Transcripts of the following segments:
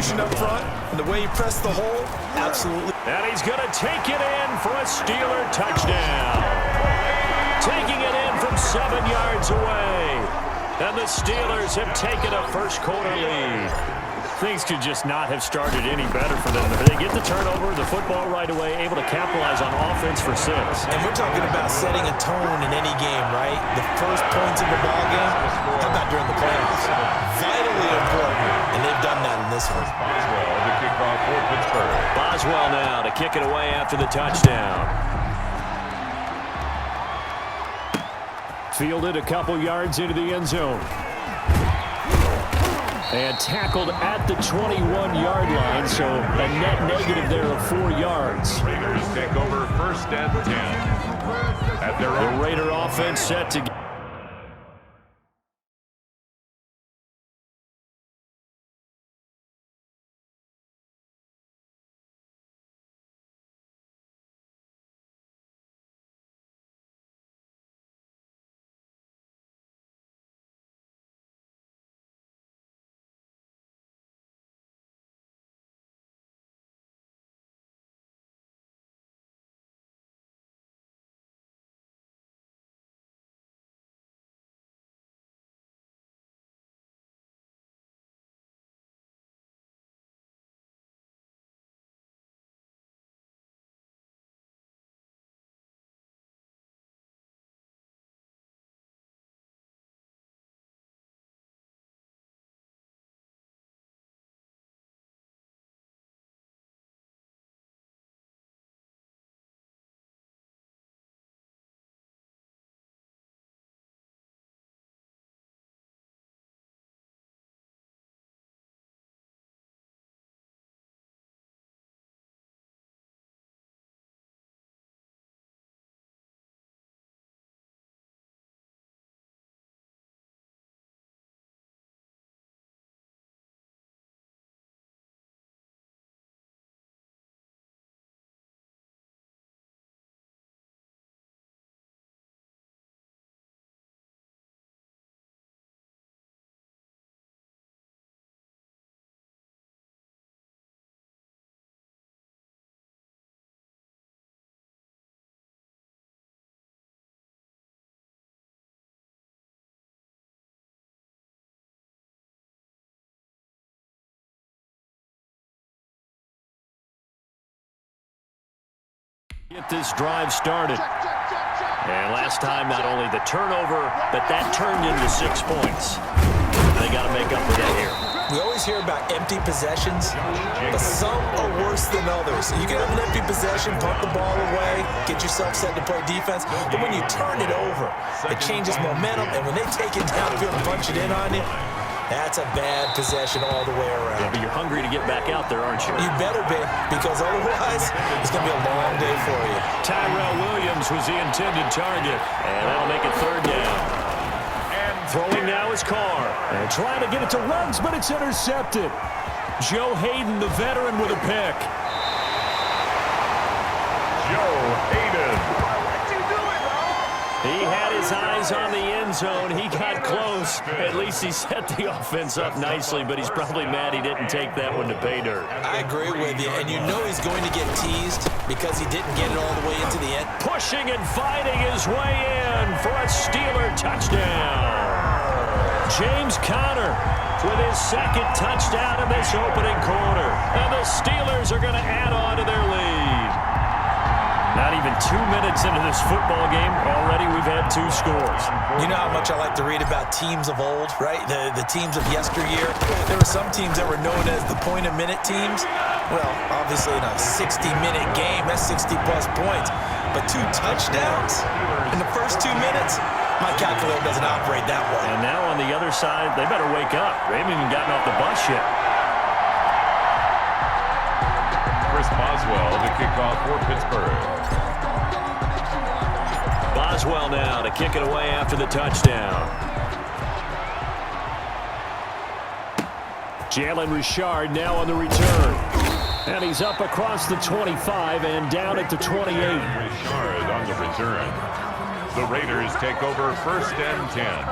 distribution up front and the way he pressed the hole, absolutely. And he's going to take it in for a Steeler touchdown. Taking it in from 7 yards away. And the Steelers have taken a first-quarter lead. Things could just not have started any better for them. They get the turnover, the football right away, able to capitalize on offense for 6. And we're talking about setting a tone in any game, right? The first points of the ball game, how about during the playoffs? Vitally important, and they've done that in this one. Boswell, the kickoff for Pittsburgh. Boswell now to kick it away after the touchdown. Fielded a couple yards into the end zone. And tackled at the 21-yard line, so a net negative there of 4 yards. Raiders take over 1st and 10. At their the Raider offense set to get this drive started. And last time, not only the turnover, but that turned into 6 points. They got to make up for that here. We always hear about empty possessions, but some are worse than others. You can have an empty possession, punt the ball away, get yourself set to play defense, but when you turn it over, it changes momentum, and when they take it downfield and punch it in on you, that's a bad possession all the way around. Yeah, but you're hungry to get back out there, aren't you? You better be, because otherwise, it's going to be a long day for you. Tyrell Williams was the intended target, and that'll make it 3rd down. And throwing now is Carr. And trying to get it to Ruggs, but it's intercepted. Joe Hayden, the veteran, with a pick. Joe Hayden. He had his eyes on the end zone. He got close. At least he set the offense up nicely, but he's probably mad he didn't take that one to pay dirt. I agree with you, and you know he's going to get teased because he didn't get it all the way into the end. Pushing and fighting his way in for a Steeler touchdown. James Conner with his 2nd touchdown in this opening quarter. And the Steelers are going to add on to their lead. Not even 2 minutes into this football game, already we've had 2 scores. You know how much I like to read about teams of old, right? The teams of yesteryear. There were some teams that were known as the point-a-minute teams. Well, obviously in a 60-minute game, that's 60-plus points. But 2 touchdowns in the first 2 minutes? My calculator doesn't operate that way. And now on the other side, they better wake up. They haven't even gotten off the bus yet. Boswell, the kickoff for Pittsburgh. Boswell now to kick it away after the touchdown. Jalen Richard now on the return. And he's up across the 25 and down at the 28. Richard on the return. The Raiders take over 1st and 10.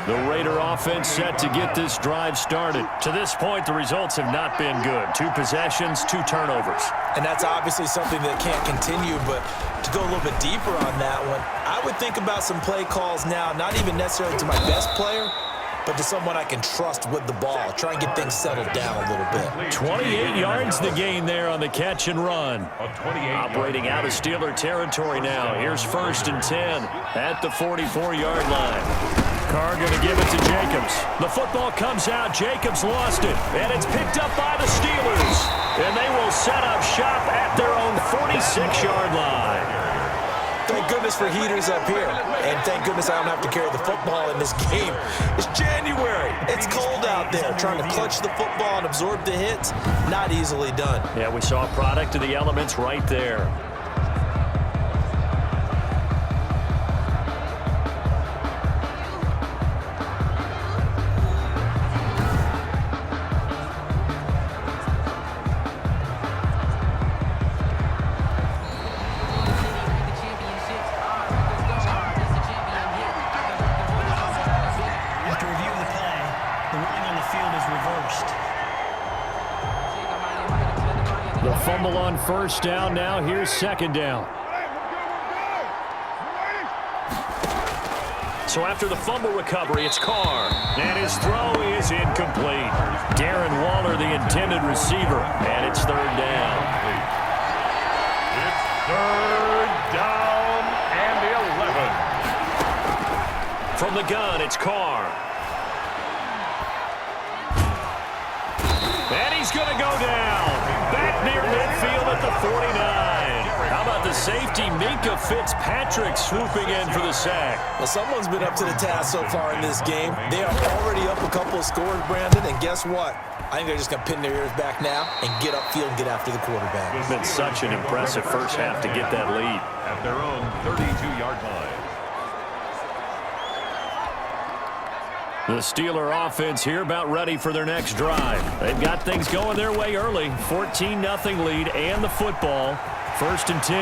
The Raider offense set to get this drive started. To this point, the results have not been good. 2 possessions, 2 turnovers. And that's obviously something that can't continue, but to go a little bit deeper on that one, I would think about some play calls now, not even necessarily to my best player, but to someone I can trust with the ball. Try and get things settled down a little bit. 28 yards the gain there on the catch and run. Operating out of Steeler territory now. Here's 1st and 10 at the 44-yard line. Carr going to give it to Jacobs. The football comes out. Jacobs lost it. And it's picked up by the Steelers. And they will set up shop at their own 46-yard line. Thank goodness for heaters up here. And thank goodness I don't have to carry the football in this game. It's January. It's cold out there. Trying to clutch the football and absorb the hits, not easily done. Yeah, we saw a product of the elements right there. Fumble on 1st down. Now here's 2nd down. So after the fumble recovery, it's Carr. And his throw is incomplete. Darren Waller, the intended receiver. And it's 3rd down. It's 3rd down and 11. From the gun, it's Carr. And he's going to go down. Back near midfield at the 49. How about the safety, Minkah Fitzpatrick, swooping in for the sack? Well, someone's been up to the task so far in this game. They are already up a couple of scores, Brandon, and guess what? I think they're just going to pin their ears back now and get upfield and get after the quarterback. It's been such an impressive first half to get that lead. At their own 32-yard line. The Steeler offense here about ready for their next drive. They've got things going their way early. 14-0 lead and the football. 1st and 10.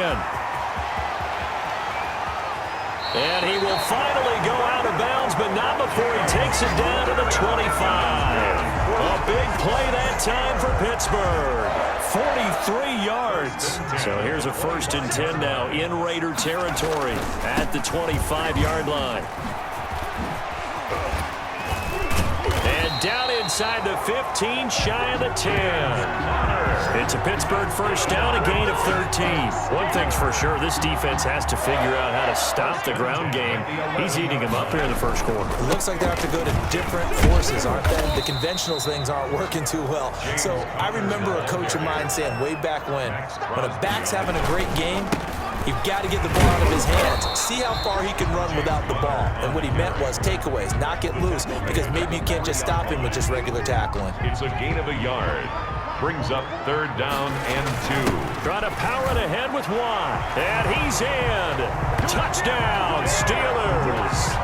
And he will finally go out of bounds, but not before he takes it down to the 25. A big play that time for Pittsburgh. 43 yards. So here's a 1st and 10 now in Raider territory at the 25-yard line. And down inside the 15, shy of the 10. It's a Pittsburgh 1st down, a gain of 13. One thing's for sure, this defense has to figure out how to stop the ground game. He's eating them up here in the 1st quarter. It looks like they have to go to different forces, aren't they? The conventional things aren't working too well. So I remember a coach of mine saying way back when a back's having a great game, you've got to get the ball out of his hands. See how far he can run without the ball. And what he meant was takeaways, not get loose, because maybe you can't just stop him with just regular tackling. It's a gain of a yard. Brings up 3rd down and 2. Trying to power it ahead with 1. And he's in. Touchdown, Steelers.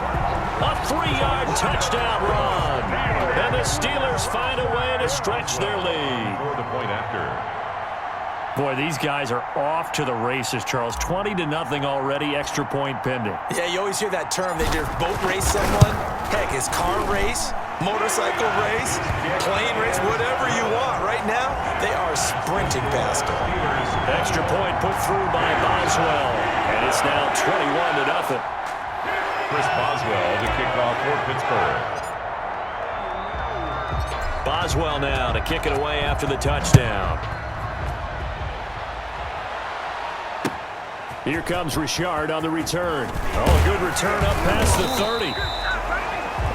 A 3-yard touchdown run. And the Steelers find a way to stretch their lead. For the point after. Boy, these guys are off to the races, Charles. 20-0 already, extra point pending. Yeah, you always hear that term. They just boat race someone. Heck, it's car race, motorcycle race, plane race, whatever you want. Right now, they are sprinting past it. Extra point put through by Boswell. And it's now 21-0. Chris Boswell to kick off for Pittsburgh. Boswell now to kick it away after the touchdown. Here comes Richard on the return. Oh, a good return up past the 30.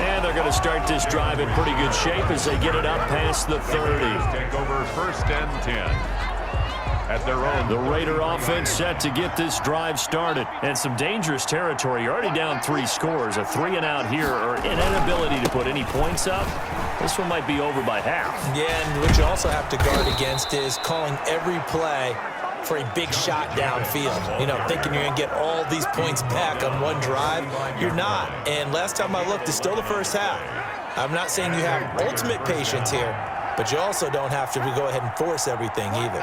And they're going to start this drive in pretty good shape as they get it up past the 30. Take over 1st and 10. At their own. The Raider offense set to get this drive started. And some dangerous territory. You're already down 3 scores. A 3-and-out here or an inability to put any points up. This one might be over by half. Yeah, and what you also have to guard against is calling every play for a big shot downfield. You know, thinking you're going to get all these points back on one drive. You're not. And last time I looked, it's still the first half. I'm not saying you have ultimate patience here, but you also don't have to go ahead and force everything either.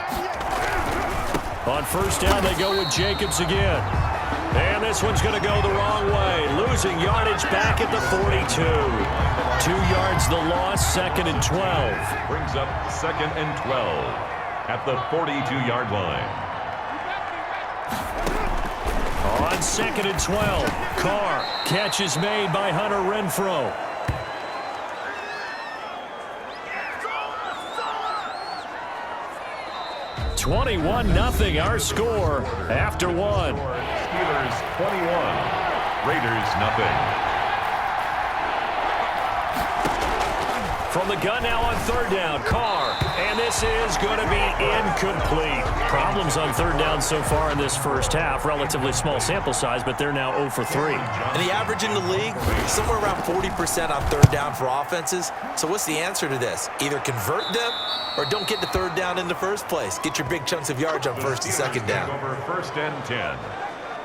On 1st down, they go with Jacobs again. And this one's going to go the wrong way. Losing yardage back at the 42. 2 yards the loss, 2nd and 12. Brings up 2nd and 12 at the 42-yard line. On 2nd and 12, Carr. Catch is made by Hunter Renfrow. (21-0) our score after one. Steelers 21, Raiders nothing. From the gun now on 3rd down, Carr. And this is going to be incomplete. Problems on 3rd down so far in this first half. Relatively small sample size, but they're now 0 for 3. And the average in the league, somewhere around 40% on 3rd down for offenses. So what's the answer to this? Either convert them or don't get to 3rd down in the first place. Get your big chunks of yards on 1st and 2nd down. Over 1st and 10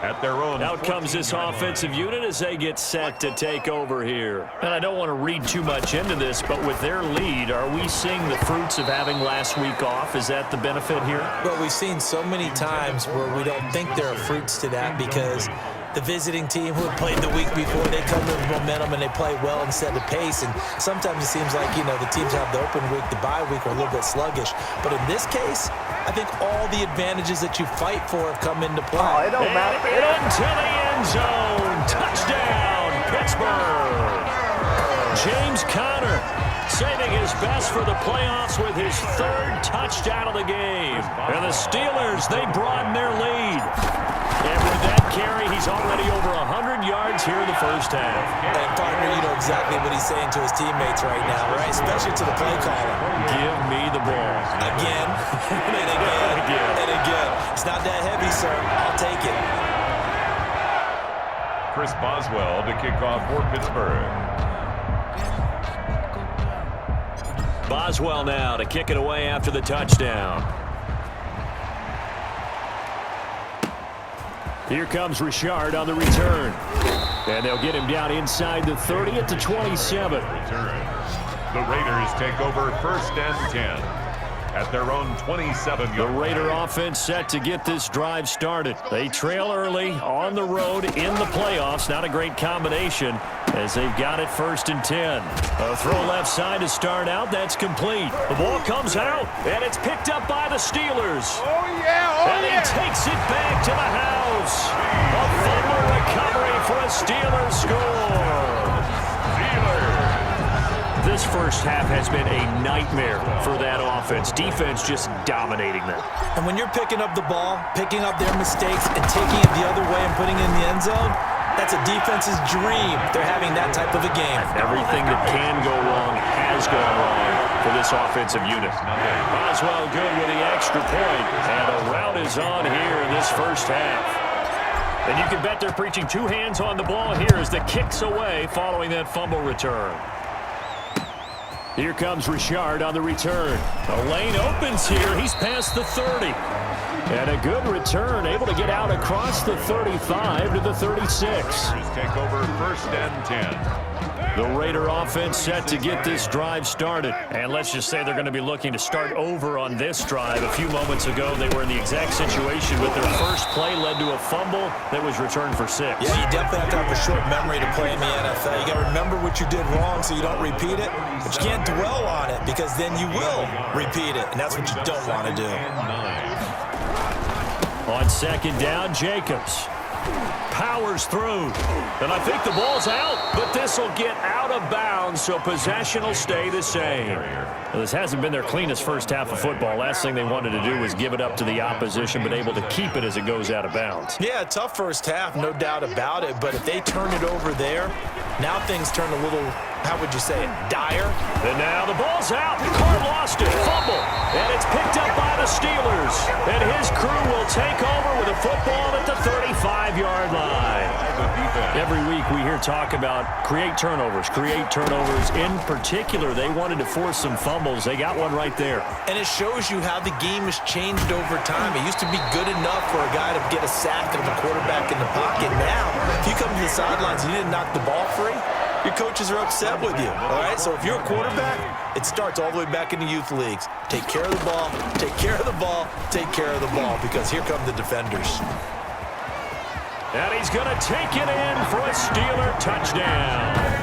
at their own. Out comes this offensive unit as they get set to take over here. And I don't want to read too much into this, but with their lead, are we seeing the fruits of having last week off? Is that the benefit here? Well, we've seen so many times where we don't think there are fruits to that because the visiting team who had played the week before, they come with momentum and they play well and set the pace. And sometimes it seems like, the teams have the open week, the bye week are a little bit sluggish. But in this case, I think all the advantages that you fight for have come into play. Oh, it don't matter. Into the end zone. Touchdown, Pittsburgh. James Conner saving his best for the playoffs with his 3rd touchdown of the game. And the Steelers, they broaden their lead. And with that carry, he's already over 100 yards here in the first half. And partner, you know exactly what he's saying to his teammates right now, right? Especially to the play caller. Give me the ball. Again, and again, and again. It's not that heavy, sir. I'll take it. Chris Boswell to kick off for Pittsburgh. Boswell now to kick it away after the touchdown. Here comes Richard on the return. And they'll get him down inside the 30 at the 27. Return. The Raiders take over 1st and 10 at their own 27-yard The line. Raider offense set to get this drive started. They trail early on the road in the playoffs. Not a great combination as they've got it 1st and 10. A throw left side to start out. That's complete. The ball comes out, and it's picked up by the Steelers. And he takes it back to the house. A fumble recovery for a Steelers score. This first half has been a nightmare for that offense. Defense just dominating them. And when you're picking up the ball, picking up their mistakes, and taking it the other way and putting it in the end zone, that's a defense's dream. They're having that type of a game. Everything that can go wrong has gone wrong for this offensive unit. Boswell good with the extra point, and a rout is on here in this first half. And you can bet they're preaching 2 hands on the ball here as the kick's away following that fumble return. Here comes Richard on the return. The lane opens here. He's past the 30. And a good return, able to get out across the 35 to the 36. Take over 1st and 10. The Raider offense set to get this drive started. And let's just say they're going to be looking to start over on this drive. A few moments ago, they were in the exact situation with their first play led to a fumble that was returned for 6. Yeah, you definitely have to have a short memory to play in the NFL. You got to remember what you did wrong so you don't repeat it. But you can't dwell on it because then you will repeat it. And that's what you don't want to do. On 2nd down, Jacobs powers through. And I think the ball's out, but this will get out of bounds, so possession will stay the same. Well, this hasn't been their cleanest first half of football. Last thing they wanted to do was give it up to the opposition, but able to keep it as it goes out of bounds. Yeah, tough first half, no doubt about it. But if they turn it over there, now things turn a little, how would you say it, dire? And now the ball's out. Carr lost it. Fumble. And it's picked up by the Steelers. And his crew will take over with a football at the 35-yard line. Every week we hear talk about create turnovers. In particular, they wanted to force some fumbles. They got one right there. And it shows you how the game has changed over time. It used to be good enough for a guy to get a sack of a quarterback in the pocket. Now, if you come to the sidelines and you didn't knock the ball free, your coaches are upset with you, all right? So if you're a quarterback, it starts all the way back in the youth leagues. Take care of the ball, take care of the ball, take care of the ball, because here come the defenders. And he's going to take it in for a Steeler touchdown.